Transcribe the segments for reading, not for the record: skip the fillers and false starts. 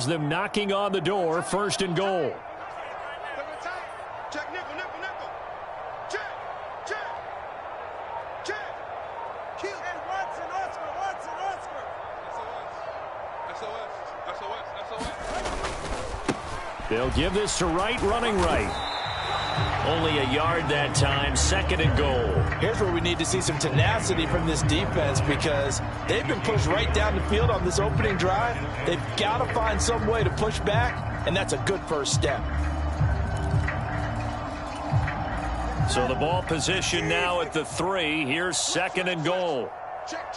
Them knocking on the door, 1st and goal. Check nickel, nickel, nickel. Check. Kill. And Watson, Oscar. SOS. They'll give this to Wright, running right. Only a yard that time, 2nd and goal. Here's where we need to see some tenacity from this defense because they've been pushed right down the field on this opening drive. They've got to find some way to push back, and that's a good first step. So the ball position now at the 3. Here's 2nd and goal. Check.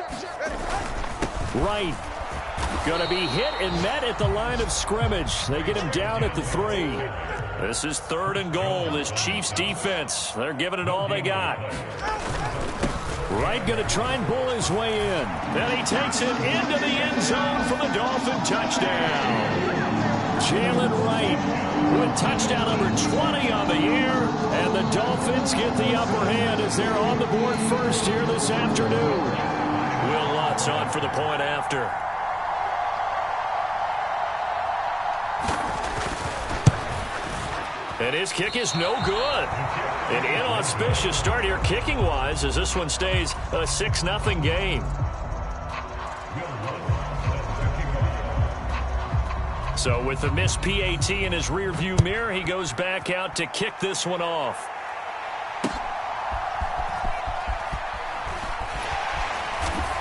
Wright going to be hit and met at the line of scrimmage. They get him down at the 3. This is 3rd and goal. This Chiefs defense, they're giving it all they got. Wright going to try and bull his way in. Then he takes it into the end zone for the Dolphin touchdown. Jalen Wright with touchdown number 20 on the year. And the Dolphins get the upper hand as they're on the board first here this afternoon. Will Lutz on for the point after. And his kick is no good. An inauspicious start here kicking-wise as this one stays a 6-0 game. So with the missed PAT in his rearview mirror, he goes back out to kick this one off.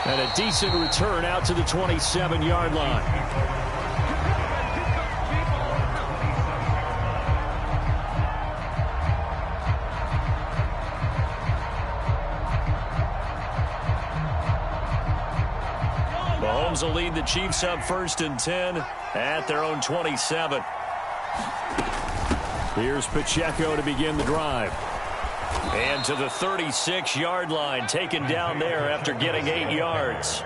And a decent return out to the 27-yard line. Mahomes will lead the Chiefs up 1st and 10 at their own 27. Here's Pacheco to begin the drive. And to the 36-yard line, taken down there after getting 8 yards.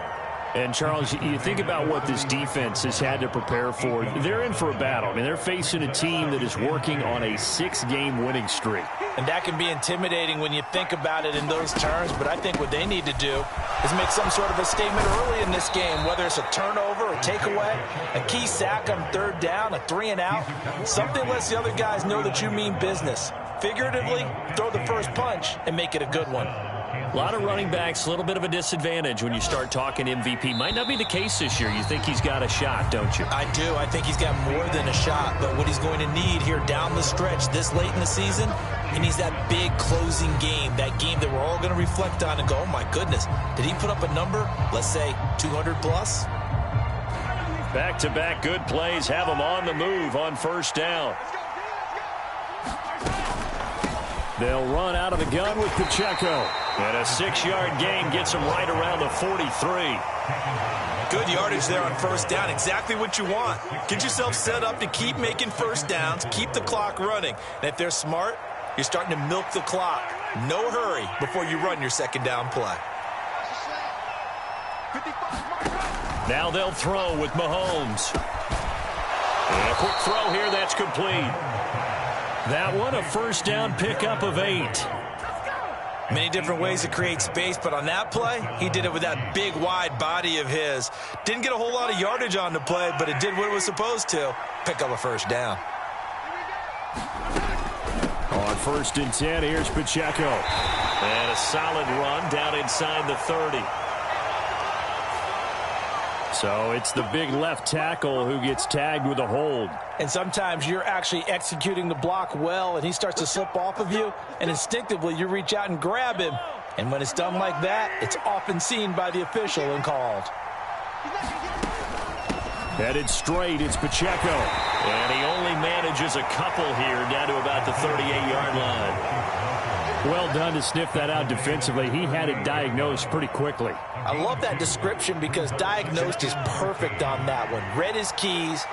And, Charles, you think about what this defense has had to prepare for. They're in for a battle. I mean, they're facing a team that is working on a 6-game winning streak. And that can be intimidating when you think about it in those terms. But I think what they need to do is make some sort of a statement early in this game, whether it's a turnover, a takeaway, a key sack on 3rd down, a 3-and-out. Something lets the other guys know that you mean business. Figuratively, throw the first punch and make it a good one. A lot of running backs, a little bit of a disadvantage when you start talking MVP. Might not be the case this year. You think he's got a shot, don't you? I do. I think he's got more than a shot. But what he's going to need here down the stretch this late in the season, he needs that big closing game, that game that we're all going to reflect on and go, oh, my goodness, did he put up a number, let's say 200 plus? Back-to-back good plays have him on the move on 1st down. They'll run out of the gun with Pacheco. And a 6-yard gain gets him right around the 43. Good yardage there on 1st down. Exactly what you want. Get yourself set up to keep making 1st downs, keep the clock running. And if they're smart, you're starting to milk the clock. No hurry before you run your 2nd down play. Now they'll throw with Mahomes. And a quick throw here, that's complete. That one, a 1st down pickup of 8. Many different ways to create space, but on that play, he did it with that big, wide body of his. Didn't get a whole lot of yardage on the play, but it did what it was supposed to. Pick up a 1st down. On 1st and 10, here's Pacheco. And a solid run down inside the 30. So it's the big left tackle who gets tagged with a hold. And sometimes you're actually executing the block well, and he starts to slip off of you, and instinctively you reach out and grab him. And when it's done like that, it's often seen by the official and called. Headed straight, it's Pacheco. And he only manages a couple here down to about the 38-yard line. Well done to sniff that out defensively. He had it diagnosed pretty quickly. I love that description because diagnosed is perfect on that one. Read his keys,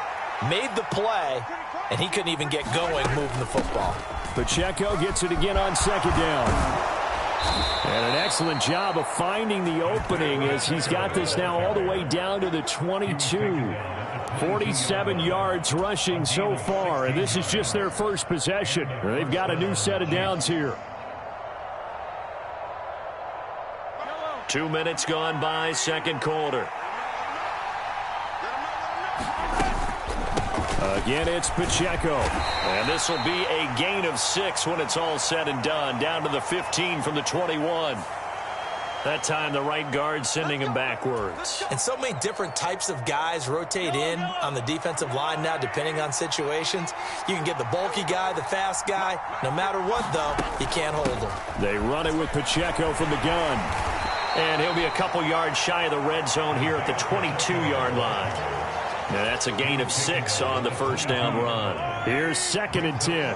made the play, and he couldn't even get going moving the football. Pacheco gets it again on 2nd down. And an excellent job of finding the opening as he's got this now all the way down to the 22. 47 yards rushing so far, and this is just their first possession. They've got a new set of downs here. 2 minutes gone by, 2nd quarter. Again, it's Pacheco. And this will be a gain of 6 when it's all said and done. Down to the 15 from the 21. That time, the right guard sending him backwards. And so many different types of guys rotate in on the defensive line now, depending on situations. You can get the bulky guy, the fast guy. No matter what, though, you can't hold him. They run it with Pacheco from the gun. And he'll be a couple yards shy of the red zone here at the 22-yard line. Now that's a gain of 6 on the first down run. Here's 2nd and 10.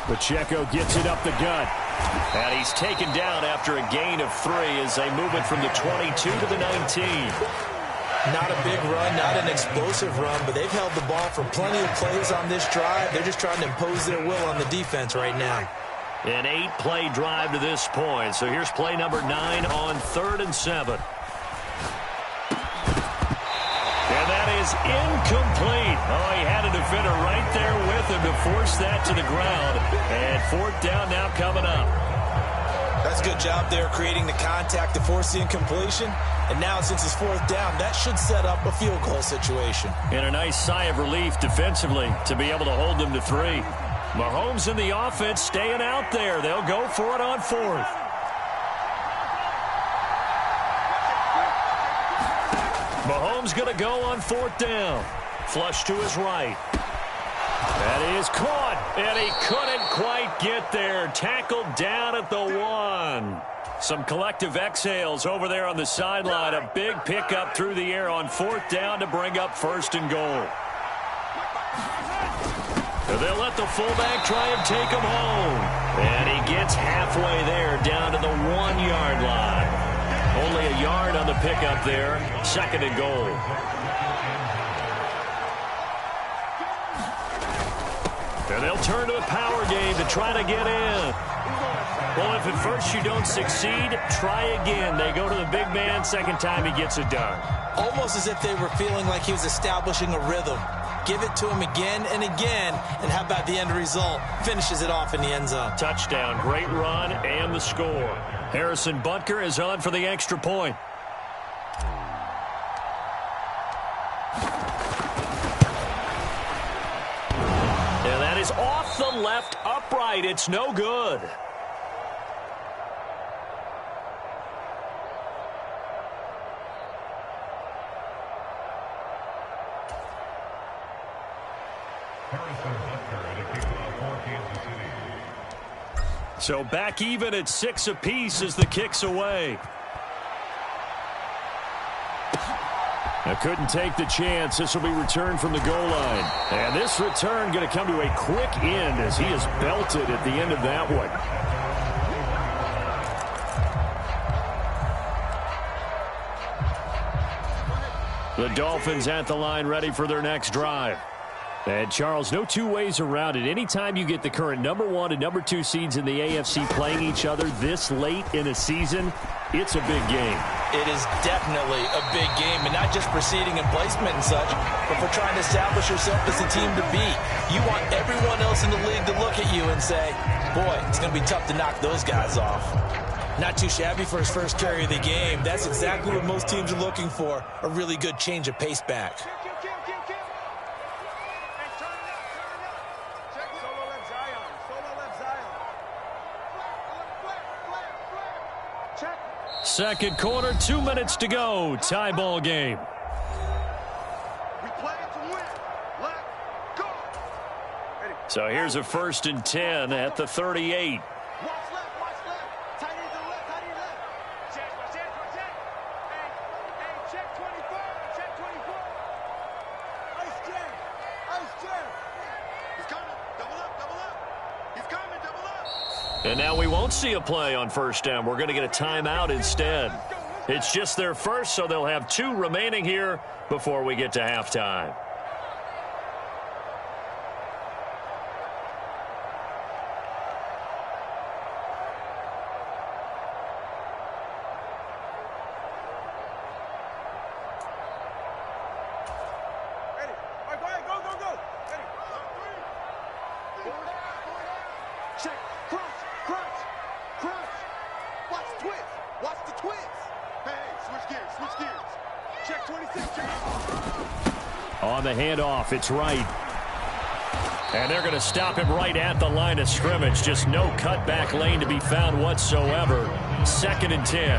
Pacheco gets it up the gut. And he's taken down after a gain of 3 as they move it from the 22 to the 19. Not a big run, not an explosive run, but they've held the ball for plenty of plays on this drive. They're just trying to impose their will on the defense right now. An 8-play drive to this point. So here's play number 9 on 3rd and 7. And that is incomplete. Oh, he had a defender right there with him to force that to the ground. And 4th down now coming up. That's a good job there creating the contact to force the incompletion. And now since it's 4th down, that should set up a field goal situation. And a nice sigh of relief defensively to be able to hold them to 3. Mahomes in the offense staying out there. They'll go for it on 4th. Mahomes going to go on 4th down. Flush to his right. That is caught, and he couldn't quite get there. Tackled down at the 1. Some collective exhales over there on the sideline. A big pickup through the air on 4th down to bring up 1st and goal. They'll let the fullback try and take him home. And he gets halfway there down to the 1-yard line. Only a yard on the pickup there. 2nd and goal. And they'll turn to the power game to try to get in. Well, if at first you don't succeed, try again. They go to the big man. 2nd time he gets it done. Almost as if they were feeling like he was establishing a rhythm. Give it to him again and again, and how about the end result? Finishes it off in the end zone. Touchdown, great run, and the score. Harrison Butker is on for the extra point. And that is off the left upright. It's no good. So back even at 6 apiece as the kick's away. Now couldn't take the chance. This will be returned from the goal line. And this return going to come to a quick end as he is belted at the end of that one. The Dolphins at the line ready for their next drive. And, Charles, no two ways around it. Anytime you get the current number 1 and number 2 seeds in the AFC playing each other this late in a season, it's a big game. It is definitely a big game, and not just for seeding and placement and such, but for trying to establish yourself as the team to beat. You want everyone else in the league to look at you and say, boy, it's going to be tough to knock those guys off. Not too shabby for his first carry of the game. That's exactly what most teams are looking for, a really good change of pace back. Second quarter, 2 minutes to go. Tie ball game. We play to win. Let go. So here's a 1st and 10 at the 38. Watch left, watch left. Tight end to the left, tight end left. Check. Hey, check 24, check 24. Ice jam. He's coming, double up. He's coming, double up. And now we won't see a play on 1st down. We're going to get a timeout instead. It's just their first, so they'll have 2 remaining here before we get to halftime. Check 26, check. On the handoff, it's Wright. And they're going to stop him right at the line of scrimmage. Just no cutback lane to be found whatsoever. 2nd and 10.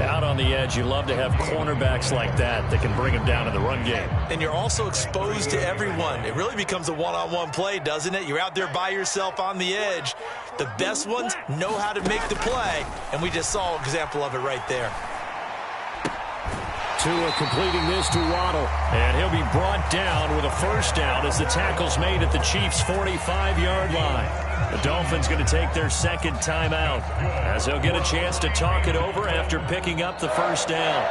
Out on the edge, you love to have cornerbacks like that can bring him down in the run game. And you're also exposed to everyone. It really becomes a one-on-one play, doesn't it? You're out there by yourself on the edge. The best ones know how to make the play, and we just saw an example of it right there. Tua completing this to Waddle, and he'll be brought down with a first down as the tackle's made at the Chiefs' 45-yard line. The Dolphins going to take their 2nd timeout as they'll get a chance to talk it over after picking up the first down.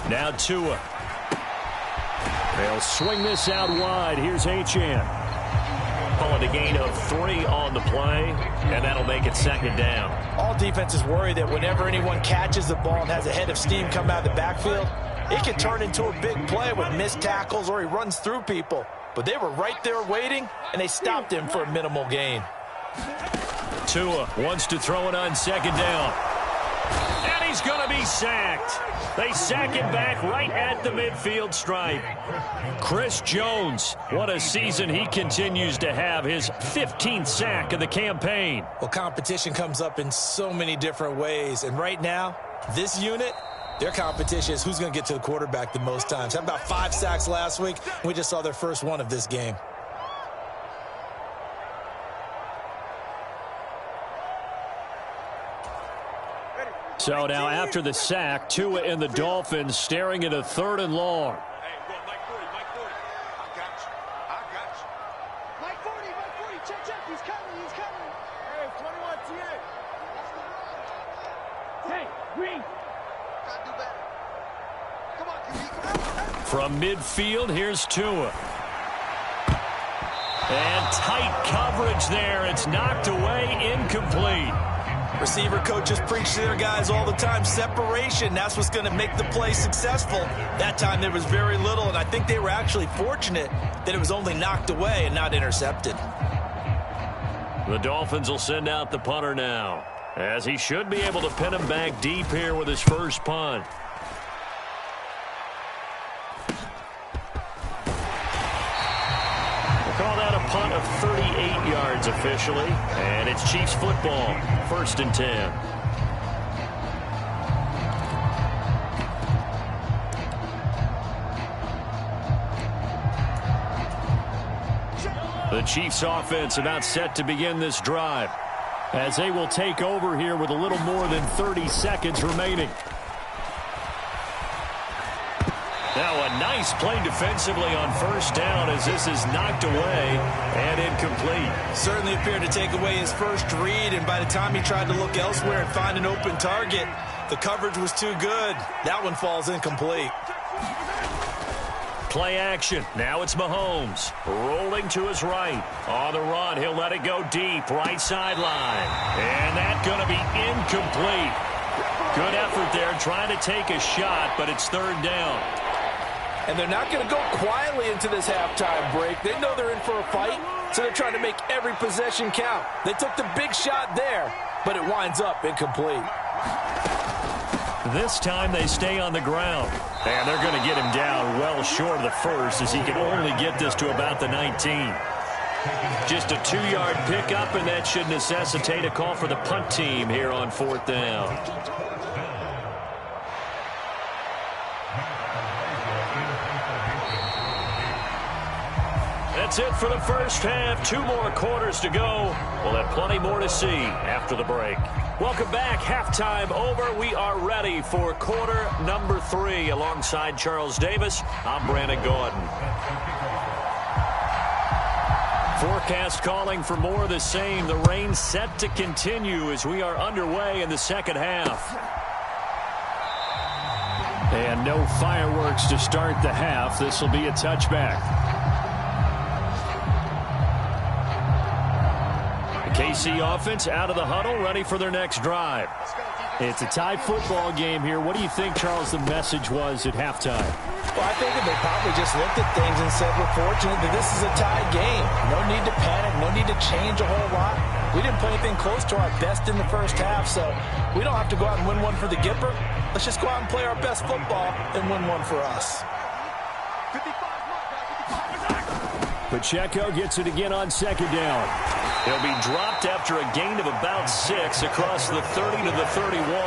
Now Tua. They'll swing this out wide. Here's Achane. Calling a gain of 3 on the play, and that'll make it 2nd down. All defenses worry that whenever anyone catches the ball and has a head of steam come out of the backfield, it can turn into a big play with missed tackles or he runs through people. But they were right there waiting, and they stopped him for a minimal gain. Tua wants to throw it on 2nd down. And he's going to be sacked. They sack him back right at the midfield stripe. Chris Jones, what a season he continues to have. His 15th sack of the campaign. Well, competition comes up in so many different ways. And right now, this unit, their competition is who's going to get to the quarterback the most times. Had about 5 sacks last week. We just saw their first one of this game. So now after the sack, Tua and the Dolphins staring at a 3rd and long. Hey, go, Mike 40, Mike 40. I got you. I got you. Mike 40, check, check. He's coming, he's coming. Hey, 21 TA. Hey, Green. Gotta do better. Come on, QB. From midfield, here's Tua. And tight coverage there. It's knocked away, incomplete. Receiver coaches preach to their guys all the time. Separation, that's what's going to make the play successful. That time there was very little, and I think they were actually fortunate that it was only knocked away and not intercepted. The Dolphins will send out the punter now, as he should be able to pin him back deep here with his first punt. Call that a punt of 38 yards officially, and it's Chiefs football, 1st and 10. The Chiefs offense about set to begin this drive, as they will take over here with a little more than 30 seconds remaining. Now a nice play defensively on first down as this is knocked away and incomplete. Certainly appeared to take away his first read, and by the time he tried to look elsewhere and find an open target, the coverage was too good. That one falls incomplete. Play action. Now it's Mahomes. Rolling to his right. On the run, he'll let it go deep. Right sideline. And that's going to be incomplete. Good effort there trying to take a shot, but it's 3rd down. And they're not going to go quietly into this halftime break. They know they're in for a fight, so they're trying to make every possession count. They took the big shot there, but it winds up incomplete. This time they stay on the ground. And they're going to get him down well short of the first, as he can only get this to about the 19. Just a 2-yard pickup, and that should necessitate a call for the punt team here on 4th down. That's it for the first half. 2 more quarters to go. We'll have plenty more to see after the break. Welcome back. Halftime over. We are ready for quarter number 3. Alongside Charles Davis, I'm Brandon Gordon. Forecast calling for more of the same. The rain set to continue as we are underway in the second half. And no fireworks to start the half. This will be a touchback. KC offense out of the huddle, ready for their next drive. It's a tie football game here. What do you think, Charles, the message was at halftime? Well, I think that they probably just looked at things and said, we're fortunate that this is a tie game. No need to panic, no need to change a whole lot. We didn't play anything close to our best in the first half, so we don't have to go out and win one for the Gipper. Let's just go out and play our best football and win one for us. Pacheco gets it again on second down. He'll be dropped after a gain of about 6 across the 30 to the 31.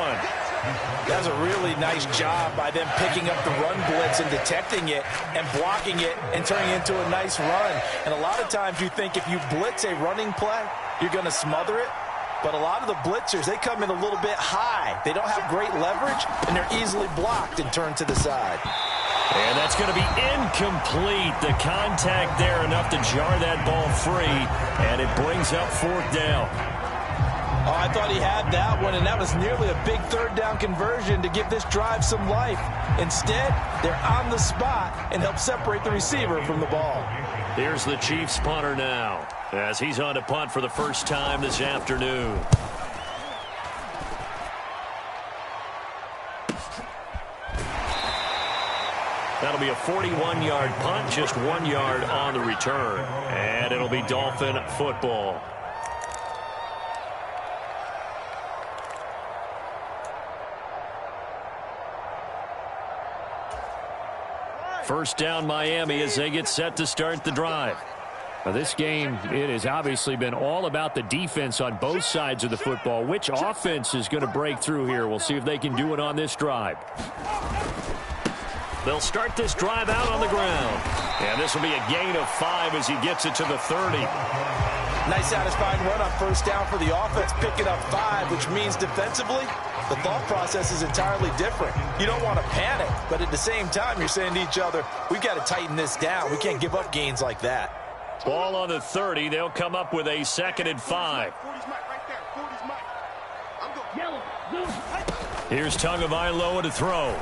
That's a really nice job by them picking up the run blitz and detecting it and blocking it and turning it into a nice run. And a lot of times you think if you blitz a running play, you're going to smother it. But a lot of the blitzers, they come in a little bit high. They don't have great leverage, and they're easily blocked and turned to the side. And that's going to be incomplete. The contact there enough to jar that ball free, and it brings up 4th down. Oh, I thought he had that one, and that was nearly a big 3rd down conversion to give this drive some life. Instead, they're on the spot and help separate the receiver from the ball. Here's the Chiefs punter now, as he's on to punt for the first time this afternoon. That'll be a 41-yard punt, just 1 yard on the return. And it'll be Dolphin football. First down Miami as they get set to start the drive. Now this game, it has obviously been all about the defense on both sides of the football. Which offense is going to break through here? We'll see if they can do it on this drive. They'll start this drive out on the ground. And this will be a gain of 5 as he gets it to the 30. Nice satisfying run on first down for the offense, picking up 5, which means defensively, the thought process is entirely different. You don't want to panic, but at the same time, you're saying to each other, we've got to tighten this down. We can't give up gains like that. Ball on the 30. They'll come up with a 2nd and 5. Here's Tagovailoa to throw.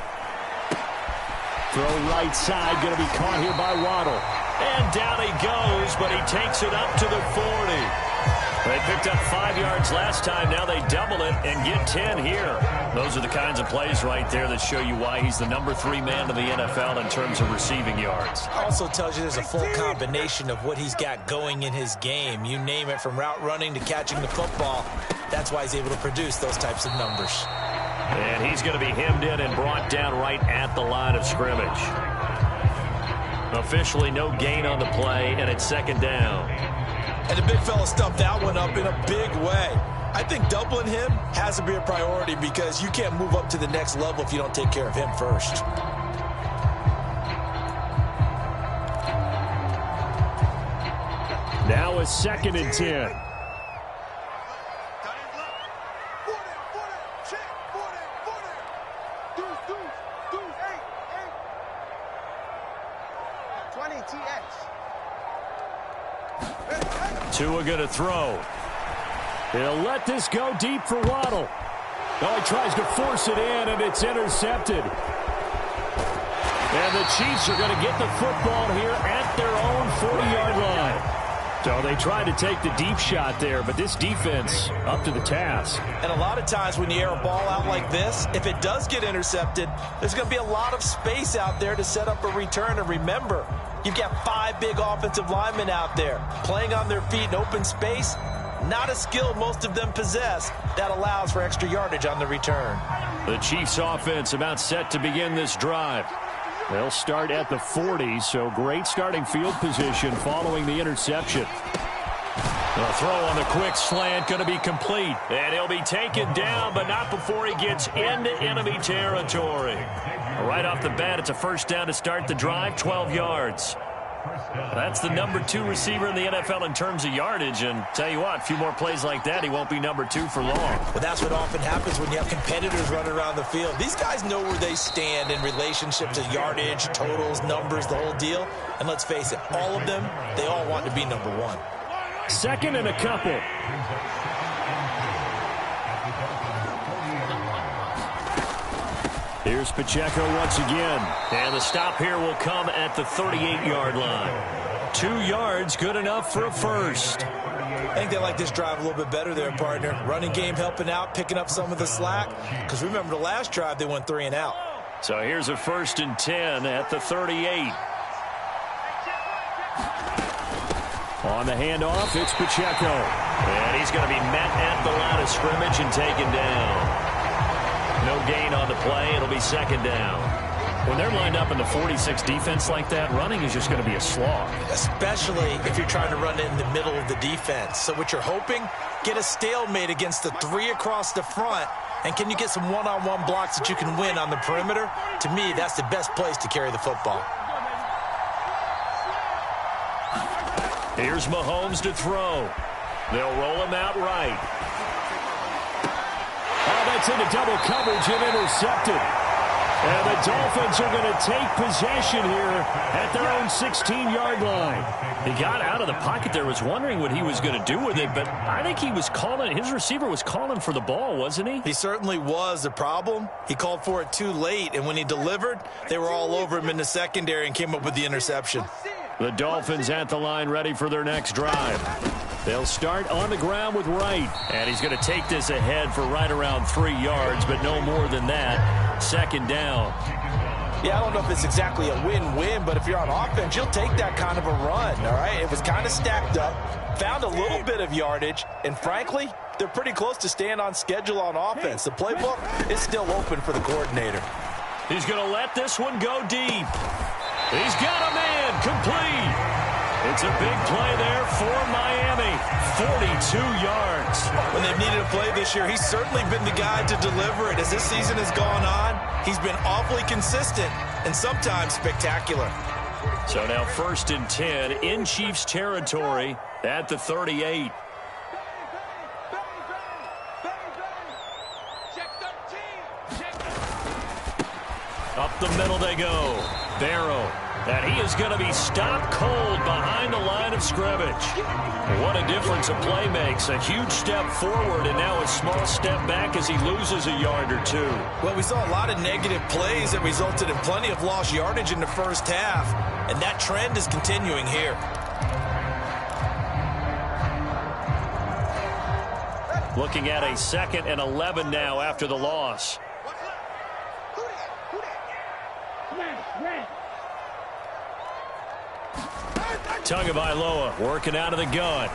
Throw right side, going to be caught here by Waddle. And down he goes, but he takes it up to the 40. They picked up 5 yards last time. Now they double it and get 10 here. Those are the kinds of plays right there that show you why he's the number 3 man in the NFL in terms of receiving yards. Also tells you there's a full combination of what he's got going in his game. You name it, from route running to catching the football. That's why he's able to produce those types of numbers. And he's going to be hemmed in and brought down right at the line of scrimmage. Officially no gain on the play, and it's 2nd down. And the big fella stuffed that one up in a big way. I think doubling him has to be a priority because you can't move up to the next level if you don't take care of him first. Now a 2nd and 10. Tua going to throw. He'll let this go deep for Waddle. Oh, he tries to force it in, and it's intercepted. And the Chiefs are going to get the football here at their own 40-yard line. So they tried to take the deep shot there, but this defense up to the task. And a lot of times when you air a ball out like this, if it does get intercepted, there's going to be a lot of space out there to set up a return. And remember, you've got 5 big offensive linemen out there playing on their feet in open space. Not a skill most of them possess that allows for extra yardage on the return. The Chiefs offense about set to begin this drive. They'll start at the 40, so great starting field position following the interception. The throw on the quick slant going to be complete. And he'll be taken down, but not before he gets into enemy territory. Right off the bat, it's a first down to start the drive, 12 yards. That's the number 2 receiver in the NFL in terms of yardage. And tell you what, a few more plays like that, he won't be number 2 for long. But that's what often happens when you have competitors running around the field. These guys know where they stand in relationship to yardage, totals, numbers, the whole deal. And let's face it, all of them, they all want to be number 1. 2nd and a couple. Here's Pacheco once again. And the stop here will come at the 38-yard line. 2 yards, good enough for a first. think they like this drive a little bit better there, partner. Running game helping out, picking up some of the slack. Because remember, the last drive, they went 3 and out. So here's a 1st and 10 at the 38. On the handoff, it's Pacheco. And he's going to be met at the line of scrimmage and taken down. No gain on the play. It'll be 2nd down. When they're lined up in the 46 defense like that, running is just going to be a slog. Especially if you're trying to run it in the middle of the defense. So what you're hoping, get a stalemate against the 3 across the front. And can you get some one-on-one blocks that you can win on the perimeter? To me, that's the best place to carry the football. Here's Mahomes to throw. They'll roll him out right. Oh, that's into double coverage and intercepted. And the Dolphins are going to take possession here at their own 16-yard line. He got out of the pocket there, was wondering what he was going to do with it, but I think he was calling, his receiver was calling for the ball, wasn't he? He certainly was. The problem, he called for it too late, and when he delivered, they were all over him in the secondary and came up with the interception. The Dolphins at the line ready for their next drive. They'll start on the ground with Wright. And he's going to take this ahead for right around 3 yards, but no more than that. 2nd down. Yeah, I don't know if it's exactly a win-win, but if you're on offense, you'll take that kind of a run, all right? It was kind of stacked up, found a little bit of yardage, and frankly, they're pretty close to staying on schedule on offense. The playbook is still open for the coordinator. He's going to let this one go deep. He's got a man complete. It's a big play there for Miami. 42 yards. When they've needed a play this year, he's certainly been the guy to deliver it. As this season has gone on, he's been awfully consistent and sometimes spectacular. So now 1st and 10 in Chiefs territory at the 38. Up the middle they go. Barrow. And he is going to be stopped cold behind the line of scrimmage. What a difference a play makes. A huge step forward and now a small step back as he loses a yard or two. Well, we saw a lot of negative plays that resulted in plenty of lost yardage in the first half. And that trend is continuing here. Looking at a 2nd and 11 now after the loss. Tagovailoa working out of the gun.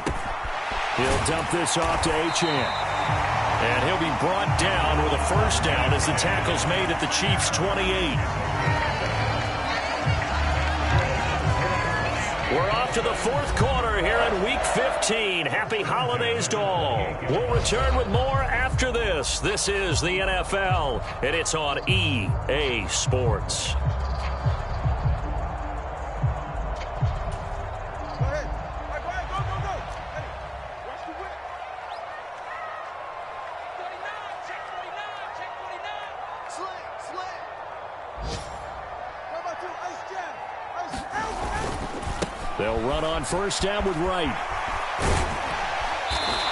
He'll dump this off to Achane. And he'll be brought down with a 1st down as the tackle's made at the Chiefs' 28. We're off to the 4th quarter here in Week 15. Happy holidays to all. We'll return with more after this. This is the NFL, and it's on EA Sports. They'll run on 1st down with Wright.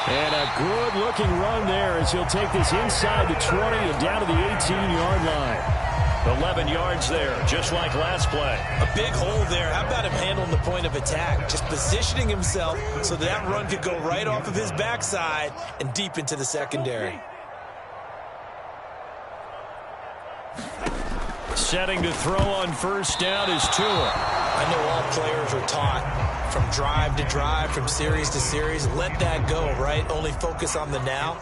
And a good-looking run there as he'll take this inside the 20 and down to the 18-yard line. 11 yards there, just like last play. A big hole there. How about him handling the point of attack? Just positioning himself so that run could go right off of his backside and deep into the secondary. Setting to throw on 1st down is Tua. I know all players are taught from drive to drive, from series to series, let that go, right? Only focus on the now.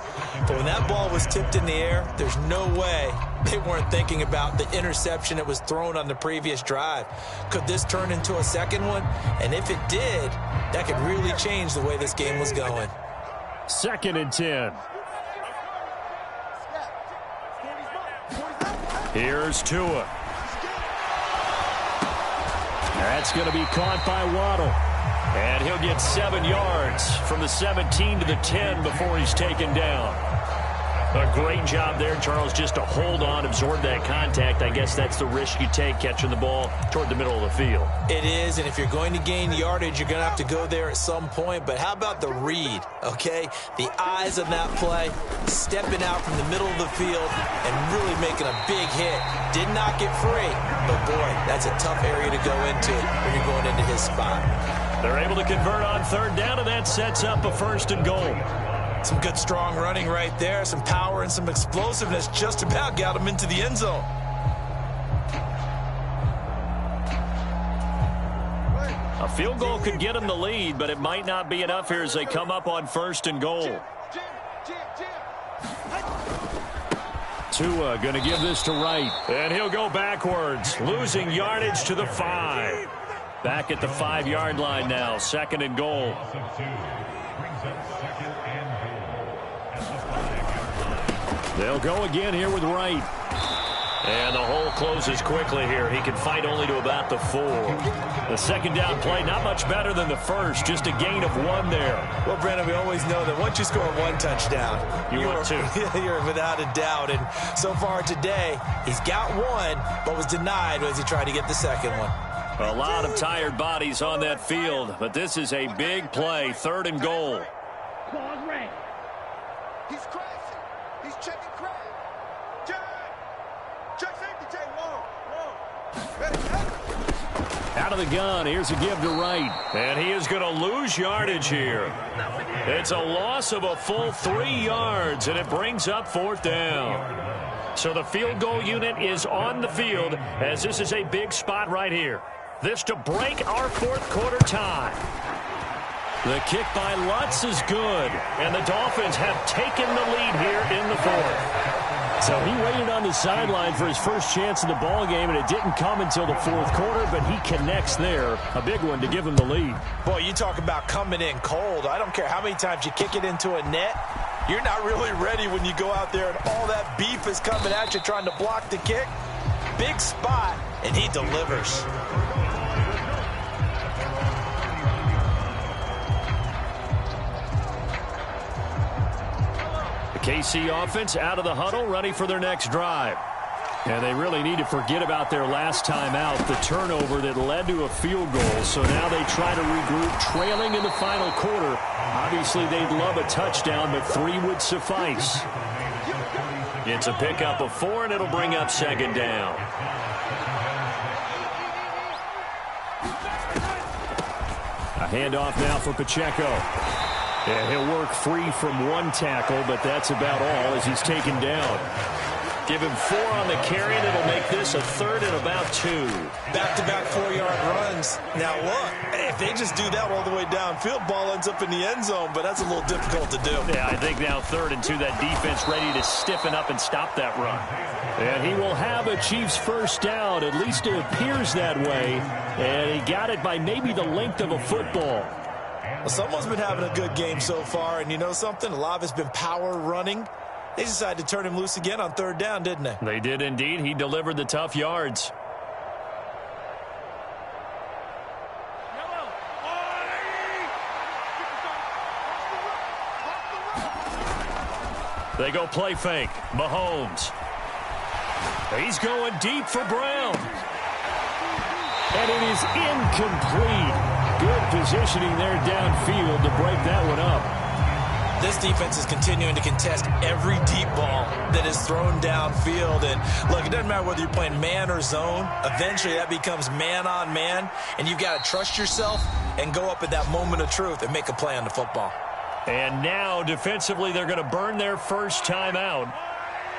But when that ball was tipped in the air, there's no way they weren't thinking about the interception that was thrown on the previous drive. Could this turn into a 2nd one? And if it did, that could really change the way this game was going. 2nd and 10. Here's Tua. That's going to be caught by Waddle. And he'll get 7 yards from the 17 to the 10 before he's taken down. A great job there, Charles, just to hold on, absorb that contact. I guess that's the risk you take catching the ball toward the middle of the field. It is, and if you're going to gain yardage, you're going to have to go there at some point. But how about the read, okay? The eyes of that play, stepping out from the middle of the field and really making a big hit. Did not get free, but boy, that's a tough area to go into when you're going into his spot. They're able to convert on third down, and that sets up a 1st and goal. Some good, strong running right there. Some power and some explosiveness just about got them into the end zone. A field goal could get them the lead, but it might not be enough here as they come up on 1st and goal. Tua going to give this to Wright, and he'll go backwards, losing yardage to the 5. Back at the 5-yard line now, 2nd and goal. They'll go again here with Wright. And the hole closes quickly here. He can fight only to about the 4. The 2nd down play, not much better than the first, just a gain of 1 there. Well, Brandon, we always know that once you score 1 touchdown, you're 2. You're without a doubt. And so far today, he's got 1, but was denied as he tried to get the 2nd one. A lot of tired bodies on that field, but this is a big play, 3rd and goal. He's crashing. He's checking crash. Check safety, check. Whoa. Out of the gun, here's a give to Wright. And he is going to lose yardage here. It's a loss of a full 3 yards, and it brings up 4th down. So the field goal unit is on the field as this is a big spot right here. This to break our 4th quarter tie. The kick by Lutz is good, and the Dolphins have taken the lead here in the 4th. So he waited on the sideline for his first chance in the ball game, and it didn't come until the 4th quarter, but he connects there. A big one to give him the lead. Boy, you talk about coming in cold. I don't care how many times you kick it into a net. You're not really ready when you go out there and all that beef is coming at you trying to block the kick. Big spot, and he delivers. KC offense out of the huddle, ready for their next drive. And they really need to forget about their last time out, the turnover that led to a field goal. So now they try to regroup, trailing in the final quarter. Obviously, they'd love a touchdown, but 3 would suffice. It's a pickup of 4, and it'll bring up 2nd down. A handoff now for Pacheco. And he'll work free from 1 tackle, but that's about all as he's taken down. Give him 4 on the carry, and it'll make this a 3rd and about 2. Back-to-back 4-yard runs. Now, look, if they just do that all the way downfield, ball ends up in the end zone, but that's a little difficult to do. Yeah, I think now 3rd and 2, that defense ready to stiffen up and stop that run. And he will have a Chiefs 1st down. At least it appears that way. And he got it by maybe the length of a football. Well, someone's been having a good game so far, and you know something? A lot of it's been power running. They decided to turn him loose again on 3rd down, didn't they? They did indeed. He delivered the tough yards. They go play fake. Mahomes. He's going deep for Brown. And it is incomplete. Good positioning there downfield to break that one up. This defense is continuing to contest every deep ball that is thrown downfield. And, look, it doesn't matter whether you're playing man or zone. Eventually, that becomes man-on-man, and you've got to trust yourself and go up at that moment of truth and make a play on the football. And now, defensively, they're going to burn their first time out.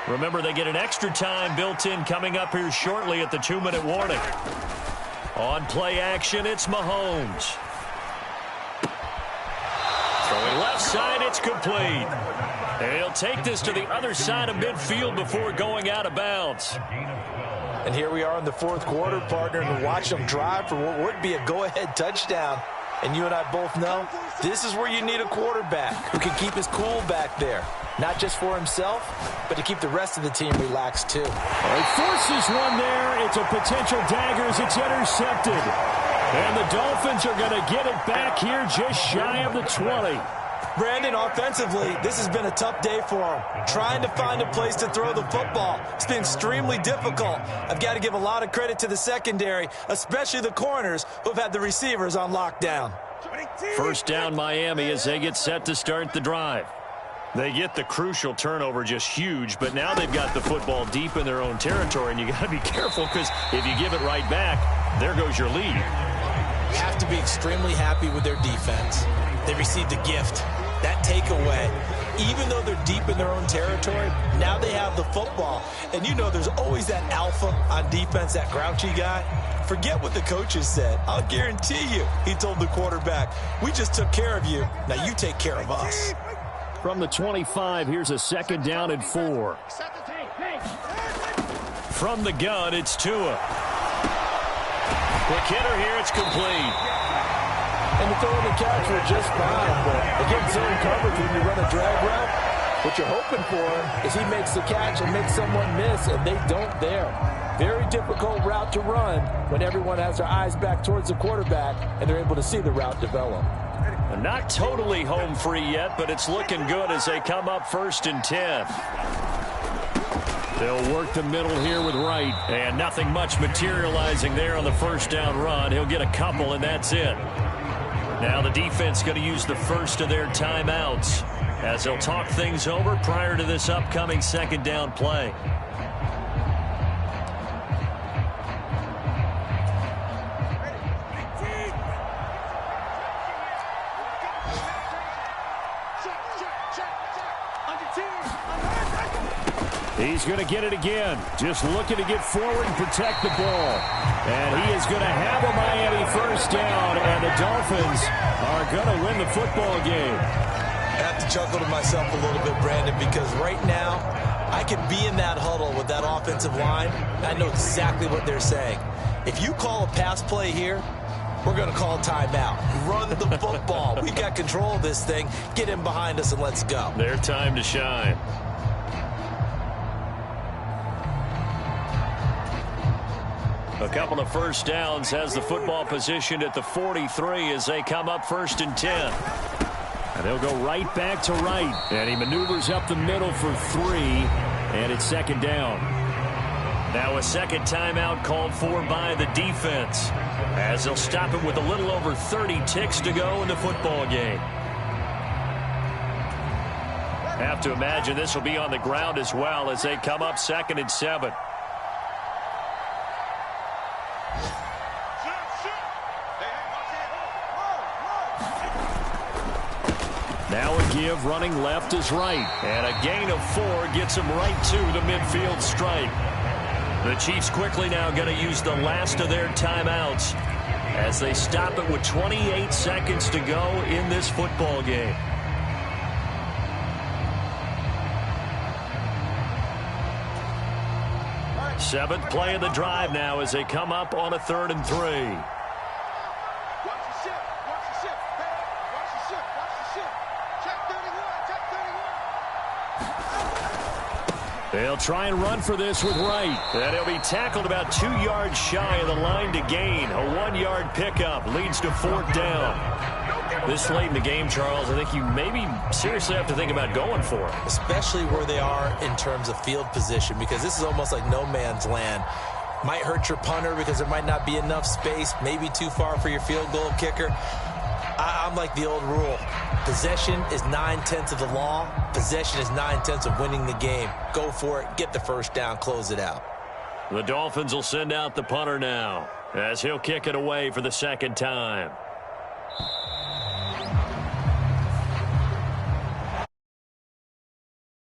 Remember, they get an extra time built in coming up here shortly at the 2-minute warning. On play action, it's Mahomes. Throwing left side, it's complete. And he'll take this to the other side of midfield before going out of bounds. And here we are in the 4th quarter, partner, and watch them drive for what would be a go-ahead touchdown. And you and I both know this is where you need a quarterback who can keep his cool back there. Not just for himself, but to keep the rest of the team relaxed, too. He forces one there. It's a potential dagger as it's intercepted. And the Dolphins are going to get it back here just shy of the 20. Brandon, offensively, this has been a tough day for him. Trying to find a place to throw the football. It's been extremely difficult. I've got to give a lot of credit to the secondary, especially the corners who've had the receivers on lockdown. 1st down Miami as they get set to start the drive. They get the crucial turnover, just huge, but now they've got the football deep in their own territory, and you got to be careful because if you give it right back, there goes your lead. have to be extremely happy with their defense. They received a gift. That takeaway, even though they're deep in their own territory, now they have the football. And you know there's always that alpha on defense, that grouchy guy. Forget what the coaches said. I'll guarantee you, he told the quarterback, we just took care of you. Now you take care of us. From the 25, here's a 2nd down and 4. From the gun, it's Tua. Quick hitter here, it's complete. And the throw and the catch were just fine, but against zone coverage when you run a drag route, what you're hoping for is he makes the catch and makes someone miss, and they don't there. Very difficult route to run when everyone has their eyes back towards the quarterback and they're able to see the route develop. Not totally home free yet, but it's looking good as they come up 1st and 10. They'll work the middle here with Wright, and nothing much materializing there on the 1st down run. He'll get a couple, and that's it. Now the defense going to use the first of their timeouts as they'll talk things over prior to this upcoming 2nd down play. He's going to get it again. Just looking to get forward and protect the ball. And he is going to have a Miami 1st down, and the Dolphins are going to win the football game. I have to chuckle to myself a little bit, Brandon, because right now I could be in that huddle with that offensive line. I know exactly what they're saying. If you call a pass play here, we're going to call timeout. Run the football. We've got control of this thing. Get in behind us and let's go. Their time to shine. A couple of 1st downs, has the football positioned at the 43 as they come up 1st and 10. And they'll go right back to Wright. And he maneuvers up the middle for 3. And it's 2nd down. Now a 2nd timeout called for by the defense, as they'll stop it with a little over 30 ticks to go in the football game. Have to imagine this will be on the ground as well as they come up 2nd and 7. Now a give, running left is Wright. And a gain of 4 gets him right to the midfield stripe. The Chiefs quickly now going to use the last of their timeouts as they stop it with 28 seconds to go in this football game. Seventh play of the drive now as they come up on a 3rd and 3. They'll try and run for this with Wright. And he'll be tackled about 2 yards shy of the line to gain. A 1-yard pickup leads to 4th down. This late in the game, Charles, I think you maybe seriously have to think about going for it. Especially where they are in terms of field position, because this is almost like no man's land. Might hurt your punter because there might not be enough space, maybe too far for your field goal kicker. I'm like the old rule. Possession is 9/10 of the law. Possession is 9/10 of winning the game. Go for it. Get the 1st down. Close it out. The Dolphins will send out the punter now as he'll kick it away for the 2nd time.